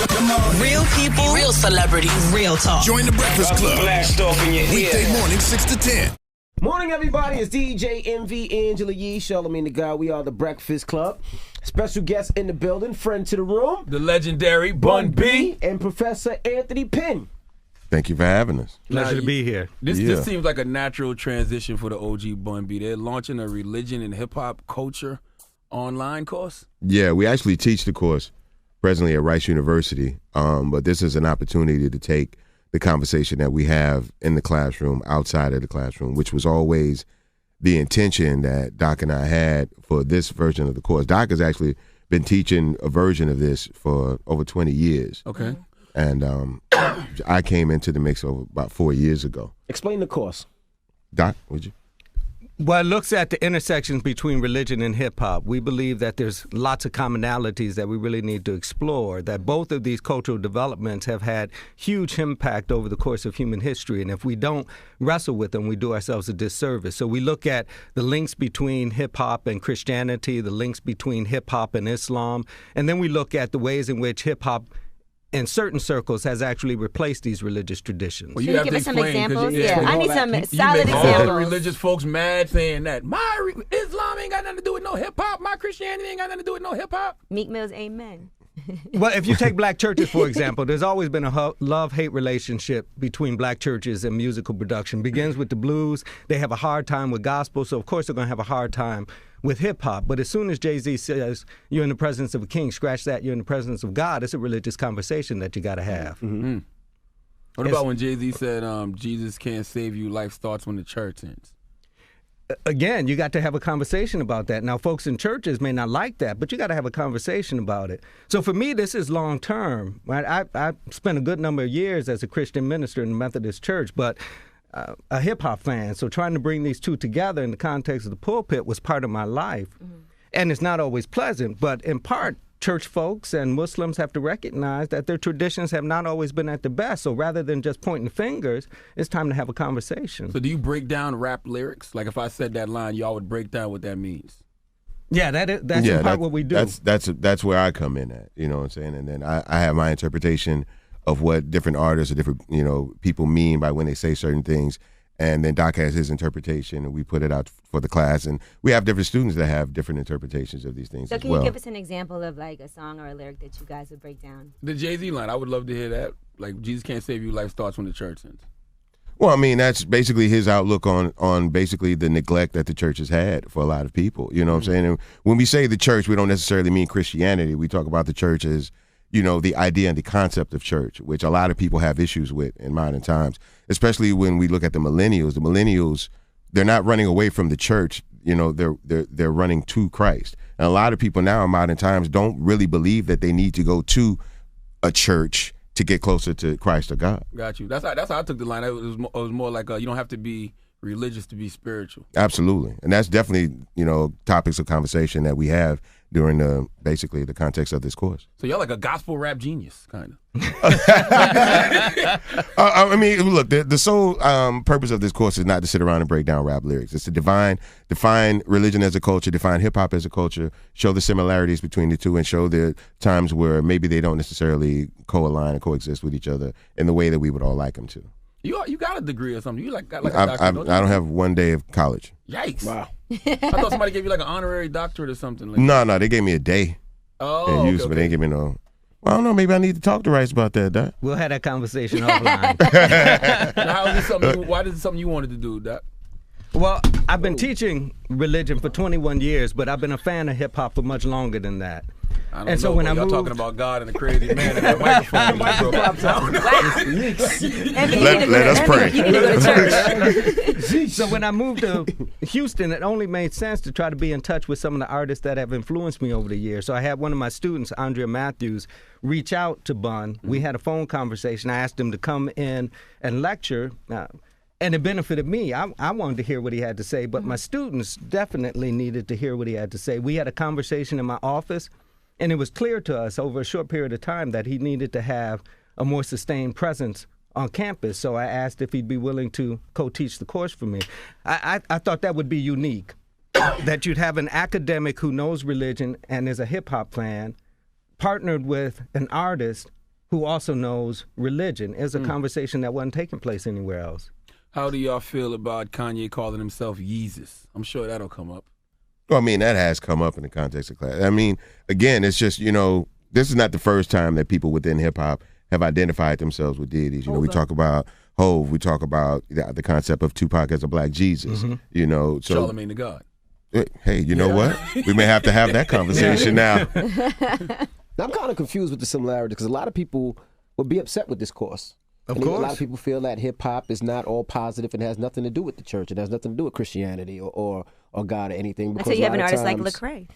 Come on. Real people, real celebrities, real talk. Join the Breakfast Club. Blast off in your ear. Weekday morning, 6 to 10. Morning, everybody. It's DJ MV, Angela Yee, Charlamagne the God. We are the Breakfast Club. Special guest in the building, friend to the room, the legendary Bun B, and Professor Anthony Pinn. Thank you for having us. Pleasure to be here. This seems like a natural transition for the OG Bun B. They're launching a religion and hip-hop culture online course. Yeah, we actually teach the course presently at Rice University, but this is an opportunity to take the conversation that we have in the classroom outside of the classroom, which was always the intention that Doc and I had for this version of the course. Doc has actually been teaching a version of this for over 20 years. Okay. And I came into the mix over about 4 years ago. Explain the course. Doc, would you? Well, it looks at the intersections between religion and hip-hop. We believe that there's lots of commonalities that we really need to explore, that both of these cultural developments have had huge impact over the course of human history, and if we don't wrestle with them, we do ourselves a disservice. So we look at the links between hip-hop and Christianity, the links between hip-hop and Islam, and then we look at the ways in which hip-hop in certain circles has actually replaced these religious traditions. Well, Can you give us some examples? Yeah, I need some solid all examples. the religious folks mad saying that Islam ain't got nothing to do with no hip-hop, my Christianity ain't got nothing to do with no hip-hop. Meek Mill's amen. Well, if you take black churches, for example, there's always been a love-hate relationship between black churches and musical production. Begins with the blues. They have a hard time with gospel, so of course they're going to have a hard time with hip-hop. But as soon as Jay-Z says, you're in the presence of a king, scratch that, you're in the presence of God, it's a religious conversation that you got to have. Mm-hmm. What about when Jay-Z said, Jesus can't save you, life starts when the church ends? Again, you got to have a conversation about that. Now, folks in churches may not like that, but you got to have a conversation about it. So for me, this is long term. Right? I spent a good number of years as a Christian minister in the Methodist Church, but a hip-hop fan. So trying to bring these two together in the context of the pulpit was part of my life. Mm-hmm. And it's not always pleasant, but in part, church folks and Muslims have to recognize that their traditions have not always been at the best. So rather than just pointing fingers, it's time to have a conversation. So do you break down rap lyrics? Like if I said that line, y'all would break down what that means? Yeah, that's in part what we do. That's where I come in at, you know what I'm saying? And then I have my interpretation of what different artists or different, people mean by when they say certain things. And then Doc has his interpretation, and we put it out for the class. And we have different students that have different interpretations of these things. So as can well. you give us an example of like a song or a lyric that you guys would break down? The Jay-Z line, I would love to hear that. Like, Jesus can't save you, life starts when the church ends. Well, I mean, that's basically his outlook on basically the neglect that the church has had for a lot of people. You know what I'm saying? And when we say the church, we don't necessarily mean Christianity. We talk about the church as, the idea and the concept of church, which a lot of people have issues with in modern times, especially when we look at the millennials. The millennials, they're not running away from the church. They're running to Christ. And a lot of people now in modern times don't really believe that they need to go to a church to get closer to Christ or God. Got you. That's how I took the line. It was more like you don't have to be religious to be spiritual. Absolutely. And that's definitely, topics of conversation that we have during basically the context of this course. So y'all like a gospel rap genius, kind of. I mean, look, the sole purpose of this course is not to sit around and break down rap lyrics. It's to define religion as a culture, define hip-hop as a culture, show the similarities between the two, and show the times where maybe they don't necessarily co-align and coexist with each other in the way that we would all like them to. You got a degree or something. You got a doctorate. I don't have one day of college. Yikes. Wow. I thought somebody gave you like an honorary doctorate or something. Like No, they gave me a day. Oh, okay. But they didn't give me no. Well, I don't know. Maybe I need to talk to Rice about that, Doc. We'll have that conversation offline. Now, why is it something you wanted to do, Doc? Well, I've been teaching religion for 21 years, but I've been a fan of hip-hop for much longer than that. And so when y'all talking about God and the crazy man and that microphone, let us pray. You need to go to church. So when I moved to Houston, it only made sense to try to be in touch with some of the artists that have influenced me over the years. So I had one of my students, Andrea Matthews, reach out to Bun. We had a phone conversation. I asked him to come in and lecture. And it benefited me. I wanted to hear what he had to say, but my students definitely needed to hear what he had to say. We had a conversation in my office, and it was clear to us over a short period of time that he needed to have a more sustained presence on campus. So I asked if he'd be willing to co-teach the course for me. I thought that would be unique, that you'd have an academic who knows religion and is a hip-hop fan, partnered with an artist who also knows religion. It's a conversation that wasn't taking place anywhere else. How do y'all feel about Kanye calling himself Yeezus? I'm sure that'll come up. Well, I mean, that has come up in the context of class. I mean, again, it's just, this is not the first time that people within hip-hop have identified themselves with deities. We talk about Hove. We talk about the concept of Tupac as a black Jesus. So Charlemagne the God. Hey, you know what? We may have to have that conversation now. Now, I'm kind of confused with the similarity because a lot of people would be upset with this course. Of course. A lot of people feel that hip-hop is not all positive and has nothing to do with the church. It has nothing to do with Christianity or God or anything. Until you have an artist like Lecrae.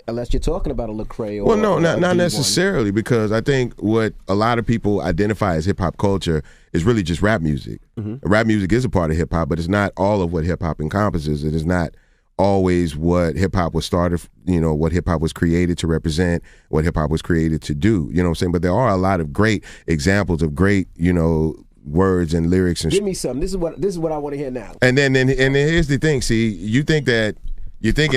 Unless you're talking about a Lecrae or... Well, no, not necessarily, because I think what a lot of people identify as hip-hop culture is really just rap music. Rap music is a part of hip-hop, but it's not all of what hip-hop encompasses. It is not always what hip-hop was started, what hip-hop was created to represent, what hip-hop was created to do. You know what I'm saying? But there are a lot of great examples of great, words and lyrics. And Give me some. This is what I want to hear now. And then here's the thing. See, you're thinking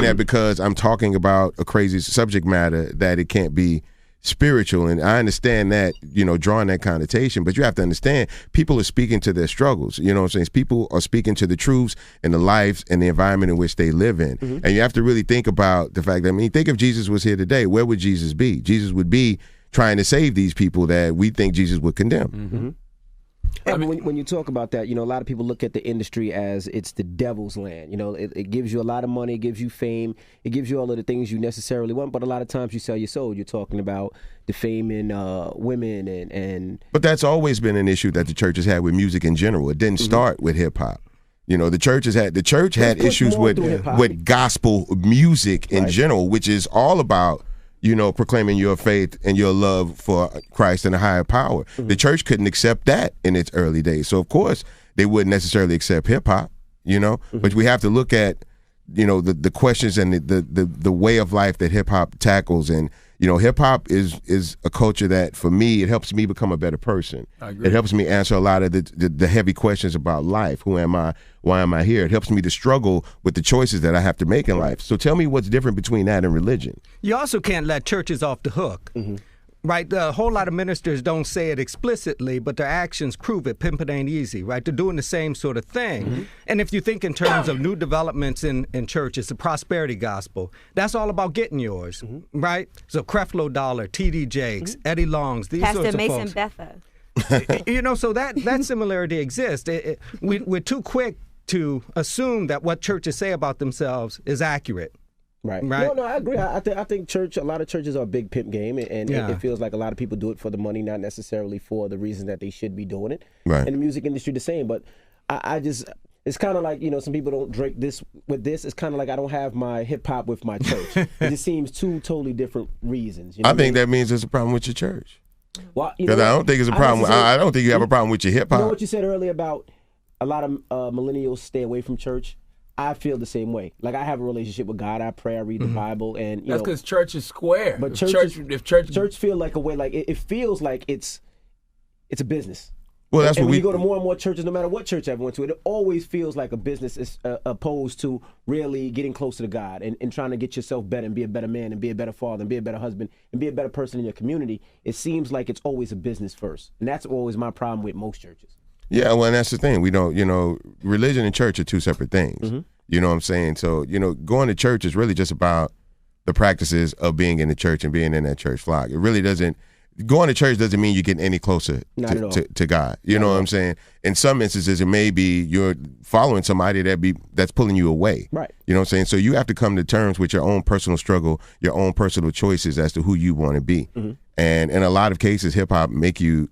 that because I'm talking about a crazy subject matter that it can't be spiritual, and I understand that, drawing that connotation, but you have to understand people are speaking to their struggles. You know what I'm saying? People are speaking to the truths and the lives and the environment in which they live in. And you have to really think about the fact that, think if Jesus was here today, where would Jesus be? Jesus would be trying to save these people that we think Jesus would condemn. When you talk about that, a lot of people look at the industry as it's the devil's land. It gives you a lot of money, it gives you fame, it gives you all of the things you necessarily want, but a lot of times you sell your soul. You're talking about defaming women and... But that's always been an issue that the church has had with music in general. It didn't start with hip-hop. The church had issues with gospel music in general, which is all about proclaiming your faith and your love for Christ and a higher power. The church couldn't accept that in its early days. So, of course, they wouldn't necessarily accept hip-hop, But we have to look at, the questions and the way of life that hip-hop tackles. And, hip-hop is a culture that, for me, it helps me become a better person. I agree. It helps me answer a lot of the heavy questions about life. Who am I? Why am I here? It helps me to struggle with the choices that I have to make in life. So tell me what's different between that and religion. You also can't let churches off the hook. Right, a whole lot of ministers don't say it explicitly, but their actions prove it. Pimpin' ain't easy, right? They're doing the same sort of thing. And if you think in terms of new developments in church, it's the prosperity gospel. That's all about getting yours, right? So Creflo Dollar, T.D. Jakes, Eddie Longs, these Pastor sorts of Mason folks. Betha. So that similarity exists. We're too quick to assume that what churches say about themselves is accurate. Right. Right. No, I agree. I think a lot of churches are a big pimp game, and it feels like a lot of people do it for the money, not necessarily for the reason that they should be doing it. Right. And the music industry the same. But it's kind of like, some people don't drink this with this. It's kind of like I don't have my hip hop with my church. It just seems two totally different reasons. I think that means there's a problem with your church. Well, because I don't think it's a problem. I don't think you have a problem with your hip hop. You know what you said earlier about a lot of millennials stay away from church? I feel the same way. Like, I have a relationship with God. I pray. I read the Bible, and that's because church is square. But if church feel like a way, like it feels like it's a business. Well, that's and what when you go to more and more churches, no matter what church I went to, it always feels like a business is opposed to really getting closer to God and trying to get yourself better and be a better man and be a better father and be a better husband and be a better person in your community. It seems like it's always a business first, and that's always my problem with most churches. Yeah, well, and that's the thing. We don't, religion and church are two separate things. You know what I'm saying? So, going to church is really just about the practices of being in the church and being in that church flock. It really doesn't, going to church doesn't mean you're getting any closer to God. You know what I'm saying? In some instances, it may be you're following somebody that's pulling you away. Right. You know what I'm saying? So you have to come to terms with your own personal struggle, your own personal choices as to who you want to be. And in a lot of cases, hip hop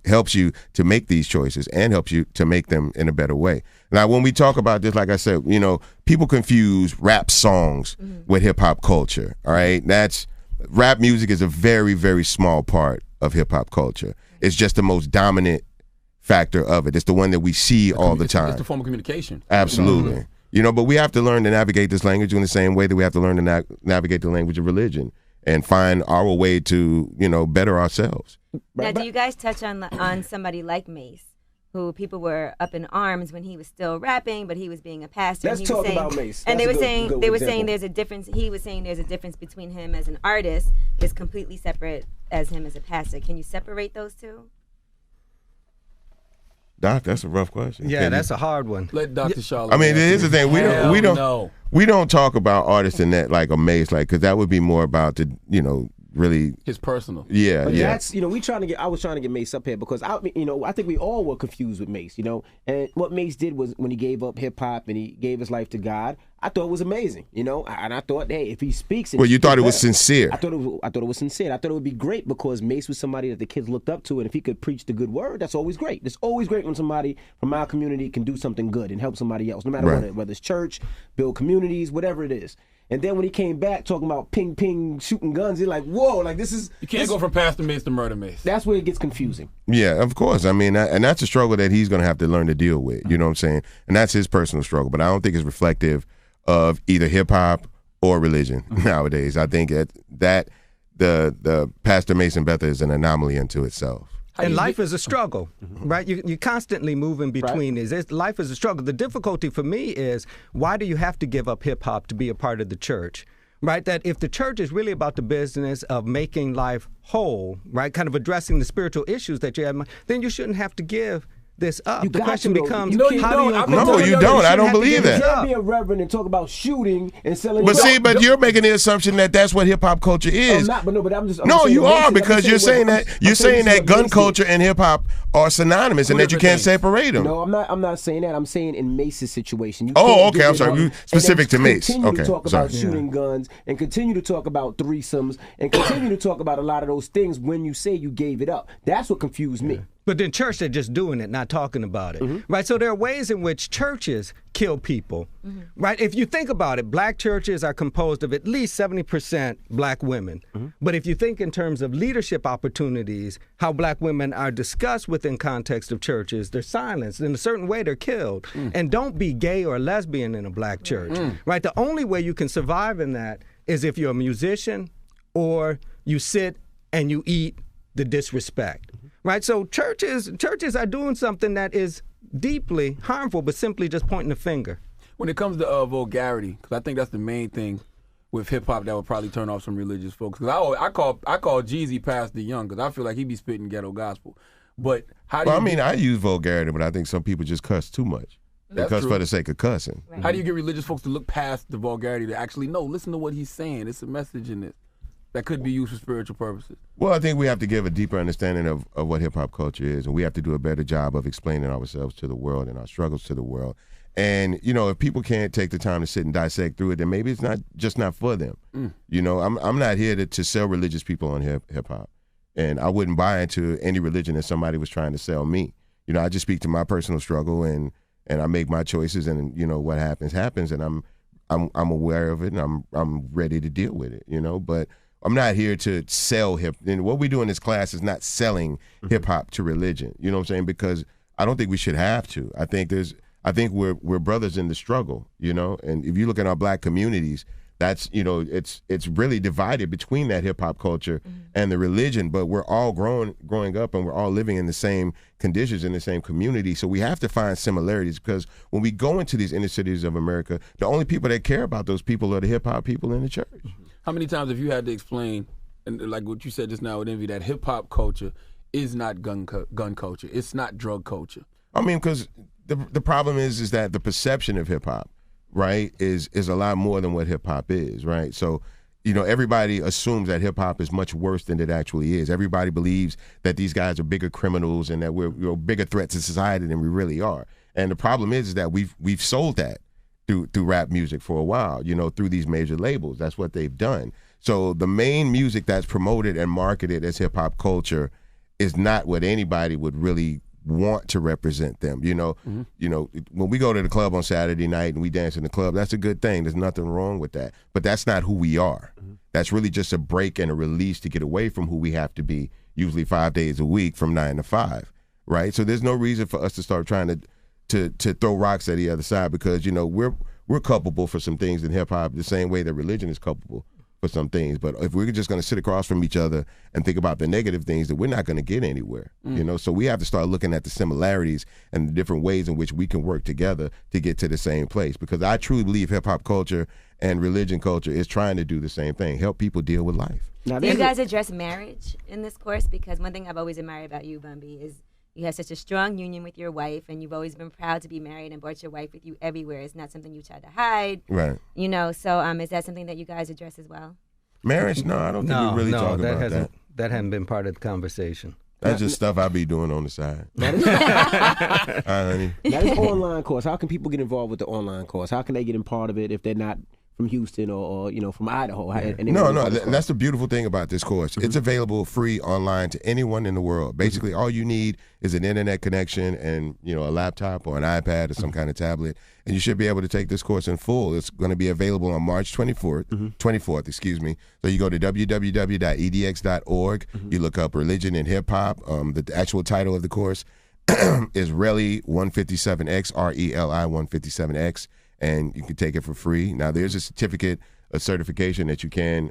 helps you to make these choices and helps you to make them in a better way. Now, when we talk about this, like I said, people confuse rap songs with hip hop culture. All right, rap music is a very, very small part of hip hop culture. It's just the most dominant factor of it. It's the one that we see all the time. It's the form of communication. Absolutely. But we have to learn to navigate this language in the same way that we have to learn to navigate the language of religion and find our way to, better ourselves. Now, do you guys touch on somebody like Mace, who people were up in arms when he was still rapping, but he was being a pastor? Let's talk about Mace. And they were saying there's a difference. He was saying there's a difference between him as an artist is completely separate as him as a pastor. Can you separate those two? Doc, that's a rough question. Yeah, that's a hard one. Let Dr. Charlotte. I mean, here's the thing. We don't talk about artists in that like a Mace, like, because that would be more about the, really his personal. Yeah, but yeah. That's I was trying to get Mace up here because I think we all were confused with Mace, and what Mace did was when he gave up hip hop and he gave his life to God, I thought it was amazing, and I thought, hey, if he speaks, well, you thought it was sincere. I thought it was sincere. I thought it would be great because Mace was somebody that the kids looked up to, and if he could preach the good word, that's always great. It's always great when somebody from our community can do something good and help somebody else, no matter whether it's church, build communities, whatever it is. And then when he came back talking about ping, ping, shooting guns, you're like, whoa, like this is... You can't go from Pastor Mace to Murder Mace. That's where it gets confusing. Yeah, of course. I mean, and that's a struggle that he's going to have to learn to deal with, you know what I'm saying? And that's his personal struggle, but I don't think it's reflective of either hip-hop or religion nowadays. I think that the Pastor Mace and Betha is an anomaly unto itself. And life is a struggle, right? You're constantly moving between these. Life is a struggle. The difficulty for me is, why do you have to give up hip-hop to be a part of the church, right? That if the church is really about the business of making life whole, right, kind of addressing the spiritual issues that you have, then you shouldn't have to give this up. The question becomes, No, you don't. I don't believe that. You can't be a reverend and talk about shooting and selling. But you're making the assumption that that's what hip hop culture is. You are, because you're saying that gun culture and hip hop are synonymous and that you can't separate them. No, I'm not saying that. I'm saying in Mace's situation. Okay. I'm sorry. Specific to Mace. Okay. Talk about shooting guns and continue to talk about threesomes and continue to talk about a lot of those things when you say you gave it up. That's what confused me. But in church, they're just doing it, not talking about it, right? So there are ways in which churches kill people, right? If you think about it, black churches are composed of at least 70% black women. But if you think in terms of leadership opportunities, how black women are discussed within context of churches, they're silenced. In a certain way, they're killed. And don't be gay or lesbian in a black church, right? The only way you can survive in that is if you're a musician or you sit and you eat the disrespect. Right, so churches are doing something that is deeply harmful, but simply just pointing a finger. When it comes to vulgarity, because I think that's the main thing with hip hop that would probably turn off some religious folks. Because I call Jeezy Pastor Young because I feel like he be spitting ghetto gospel. But how do I use vulgarity, but I think some people just cuss too much. They cuss for the sake of cussing. Right. How do you get religious folks to look past the vulgarity to actually listen to what he's saying? It's a message in it that could be used for spiritual purposes. Well, I think we have to give a deeper understanding of what hip-hop culture is, and we have to do a better job of explaining ourselves to the world and our struggles to the world. And, if people can't take the time to sit and dissect through it, then maybe it's not for them. I'm not here to sell religious people on hip-hop, and I wouldn't buy into any religion that somebody was trying to sell me. I just speak to my personal struggle, and I make my choices, and, what happens, and I'm aware of it, and I'm ready to deal with it, but I'm not here to sell hip. And what we do in this class is not selling hip hop to religion. You know what I'm saying? Because I don't think we should have to. I think we're brothers in the struggle. And if you look at our black communities, that's it's really divided between that hip hop culture and the religion. But we're all growing up, and we're all living in the same conditions in the same community. So we have to find similarities, because when we go into these inner cities of America, the only people that care about those people are the hip hop people in the church. How many times have you had to explain, and like what you said just now with Envy, that hip-hop culture is not gun culture. It's not drug culture. I mean, because the problem is that the perception of hip-hop, right, is a lot more than what hip-hop is, right? So, everybody assumes that hip-hop is much worse than it actually is. Everybody believes that these guys are bigger criminals and that we're bigger threats to society than we really are. And the problem is that we've sold that through rap music for a while, through these major labels. That's what they've done. So the main music that's promoted and marketed as hip-hop culture is not what anybody would really want to represent them. When we go to the club on Saturday night and we dance in the club, that's a good thing. There's nothing wrong with that. But that's not who we are. That's really just a break and a release to get away from who we have to be, usually 5 days a week from 9 to 5, right? So there's no reason for us to start trying to throw rocks at the other side, because we're culpable for some things in hip hop the same way that religion is culpable for some things. But if we're just going to sit across from each other and think about the negative things, then we're not going to get anywhere. So we have to start looking at the similarities and the different ways in which we can work together to get to the same place, because I truly believe hip hop culture and religion culture is trying to do the same thing, help people deal with life. Do you guys address marriage in this course? Because one thing I've always admired about you, Bumby, is You have such a strong union with your wife, and you've always been proud to be married and brought your wife with you everywhere. It's not something you try to hide. Right. You know, so is that something that you guys address as well? Marriage? No, I don't think we really talk about that. That hasn't been part of the conversation. That's just stuff I be doing on the side. That is online course. How can people get involved with the online course? How can they get in part of it if they're not from Houston or from Idaho? That's the beautiful thing about this course. It's available free online to anyone in the world. Basically, all you need is an internet connection and a laptop or an iPad or some kind of tablet, and you should be able to take this course in full. It's going to be available on March 24th, excuse me. So you go to www.edx.org. You look up religion and hip hop. The actual title of the course is Reli 157X, RELI 157X. And you can take it for free. Now, there's a certificate of certification that you can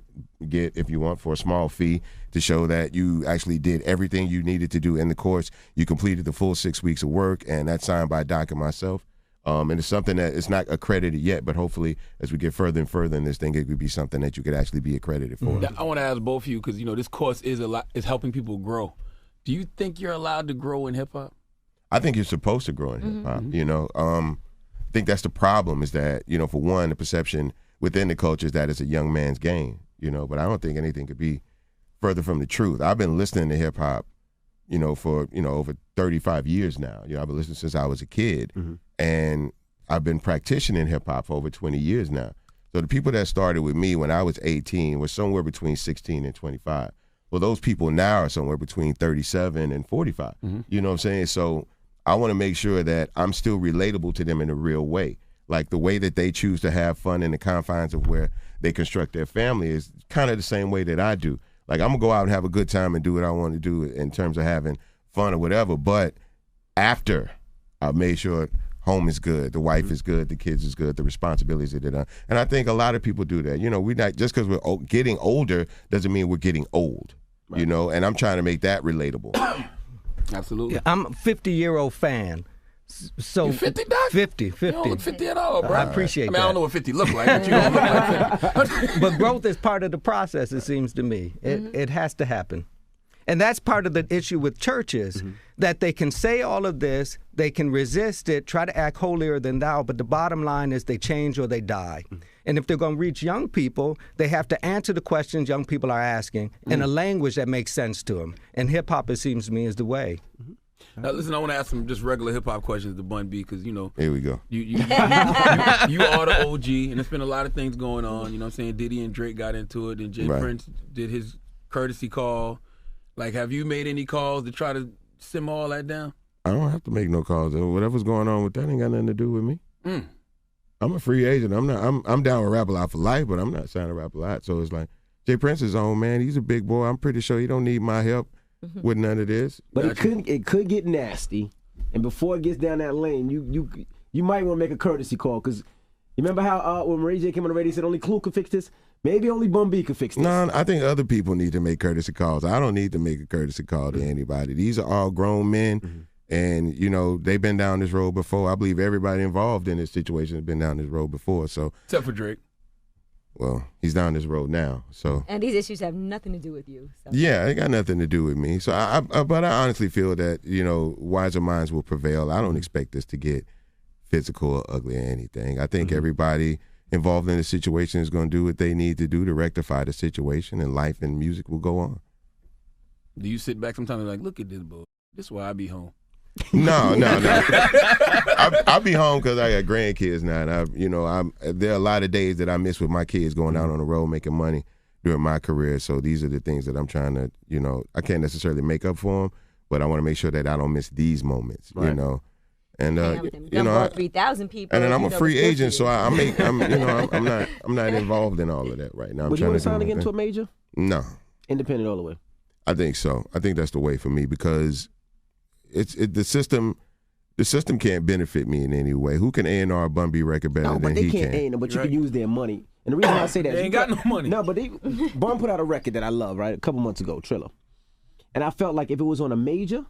get if you want for a small fee to show that you actually did everything you needed to do in the course. You completed the full 6 weeks of work, and that's signed by Doc and myself. And it's something that is not accredited yet, but hopefully as we get further and further in this thing, it could be something that you could actually be accredited for. I want to ask both of you, because, this course is helping people grow. Do you think you're allowed to grow in hip-hop? I think you're supposed to grow in hip-hop, I think that's the problem is that, for one, the perception within the culture is that it's a young man's game, but I don't think anything could be further from the truth. I've been listening to hip hop, for, over 35 years now. I've been listening since I was a kid, and I've been practicing hip hop for over 20 years now. So the people that started with me when I was 18 were somewhere between 16 and 25. Well, those people now are somewhere between 37 and 45. You know what I'm saying? So I want to make sure that I'm still relatable to them in a real way. Like the way that they choose to have fun in the confines of where they construct their family is kind of the same way that I do. Like I'm going to go out and have a good time and do what I want to do in terms of having fun or whatever. But after I've made sure home is good, the wife is good, the kids is good, the responsibilities that they're done. And I think a lot of people do that. We're not, just because we're getting older doesn't mean we're getting old, and I'm trying to make that relatable. Absolutely. Yeah, I'm a 50-year-old fan. So you 50, Doc? 50. You don't look 50 at all, bro. I appreciate that. I don't know what 50 look like, but you don't look like 50. But growth is part of the process, it seems to me. It has to happen. And that's part of the issue with churches, that they can say all of this, they can resist it, try to act holier than thou, but the bottom line is they change or they die. And if they're going to reach young people, they have to answer the questions young people are asking in a language that makes sense to them. And hip-hop, it seems to me, is the way. Now, listen, I want to ask some just regular hip-hop questions to Bun B, because, Here we go. You are the OG, and there's been a lot of things going on. You know what I'm saying? Diddy and Drake got into it, and Jay Prince did his courtesy call. Like, have you made any calls to try to simmer all that down? I don't have to make no calls. Whatever's going on with that ain't got nothing to do with me. I'm a free agent. I'm down with Rap-A-Lot for life, but I'm not signing Rap-A-Lot. So it's like, Jay Prince is on, man. He's a big boy. I'm pretty sure he don't need my help with none of this. But it could get nasty, and before it gets down that lane, you might want to make a courtesy call, because you remember how when Ray J came on the radio, he said only Clue could fix this. Maybe only Bun B could fix this. No, I think other people need to make courtesy calls. I don't need to make a courtesy call to anybody. These are all grown men, and they've been down this road before. I believe everybody involved in this situation has been down this road before. So except for Drake. Well, he's down this road now. So and these issues have nothing to do with you. So. Yeah, it got nothing to do with me. So but I honestly feel that wiser minds will prevail. I don't expect this to get physical or ugly or anything. I think everybody involved in the situation is going to do what they need to do to rectify the situation, and life and music will go on. Do you sit back sometimes and like, look at this bull? This is why I be home. No. I'll be home because I got grandkids now, and there are a lot of days that I miss with my kids going out on the road making money during my career. So these are the things that I'm trying to, I can't necessarily make up for them, but I want to make sure that I don't miss these moments, And 3,000 people. And then I'm a free agent, so I'm not involved in all of that right now. Would you want to sign again to a major? No. Independent all the way. I think so. I think that's the way for me, because the system can't benefit me in any way. Who can A&R a Bun B record better than he can? But they can't A&R, but you can use their money. And the reason why I say that, they ain't got no money. No, but Bun put out a record that I love, right, a couple months ago, Triller. And I felt like if it was on a major,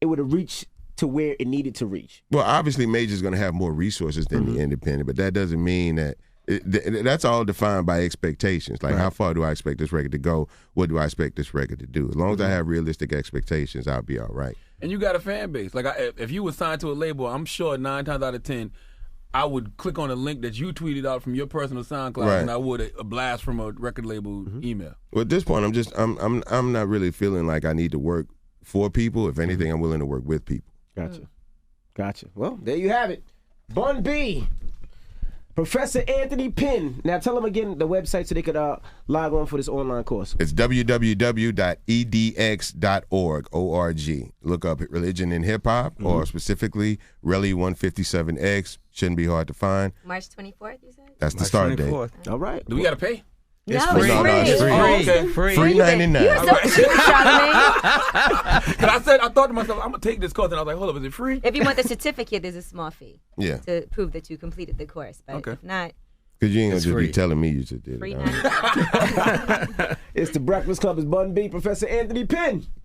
it would have reached to where it needed to reach. Well, obviously, major's going to have more resources than the independent, but that doesn't mean that. That's all defined by expectations. Like, how far do I expect this record to go? What do I expect this record to do? As long as I have realistic expectations, I'll be all right. and you got a fan base. Like if you were signed to a label, I'm sure 9 times out of 10, I would click on a link that you tweeted out from your personal SoundCloud, and I would a blast from a record label email. Well, at this point, I'm not really feeling like I need to work for people. If anything, I'm willing to work with people. Gotcha. Well, there you have it. Bun B. Professor Anthony Pinn. Now tell them again the website so they could log on for this online course. It's www.edx.org, O-R-G. Look up Religion and Hip Hop, or specifically Rally 157X. Shouldn't be hard to find. March 24th, you said? That's the start date. All right. Do we got to pay? It's free. free. No, it's free. Oh, okay. Free. $3.99. You're so cute, Charlamagne. Because I thought to myself, I'm going to take this course, and I was like, hold up, is it free? If you want the certificate, there's a small fee. Yeah. To prove that you completed the course. But if not, Because you ain't going to just free. be telling me you just did free it. 99. It's the Breakfast Club. It's Bun B. Professor Anthony Pinn.